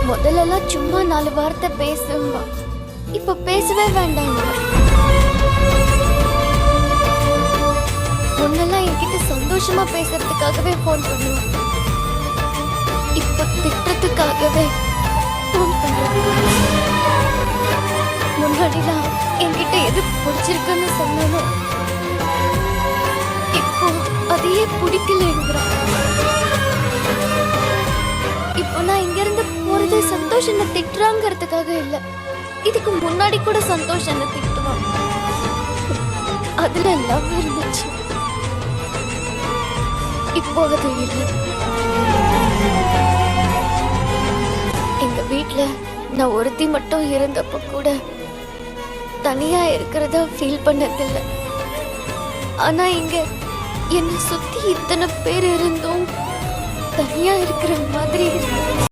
முதல்லலாம் சும்மா 4 வார்த்தை பேசுவா, இப்ப பேசவே வேண்டாம். முன்னெல்லாம் என்கிட்ட சந்தோஷமா பேசுறதுக்காகவே போன் பண்ணுவா, இப்ப திட்டத்துக்காகவே போன் பண்ணுவா. முன்னாடிலாம் என்கிட்ட எது பிடிச்சிருக்குன்னு சொன்னாலும் இப்போ அதையே பிடிக்கலங்கிறா. இப்போ நான் இங்க இருந்து போறது சந்தோஷ் என்ன திட்டுறாங்கிறதுக்காக இல்ல, இதுக்கு முன்னாடி கூட சந்தோஷ் என்ன திட்டுவான், அதுல லவ் இருந்துச்சு. இப்போ அது இல்லை. எங்க வீட்ல நான் ஒருத்தி மட்டும் இருந்தப்ப கூட தனியா இருக்கிறதா ஃபீல் பண்ணதில்லை. ஆனா இங்க என்னை சுத்தி இத்தனை பேர் இருந்தும் தனியா இருக்கிற மாதிரி இருக்கு.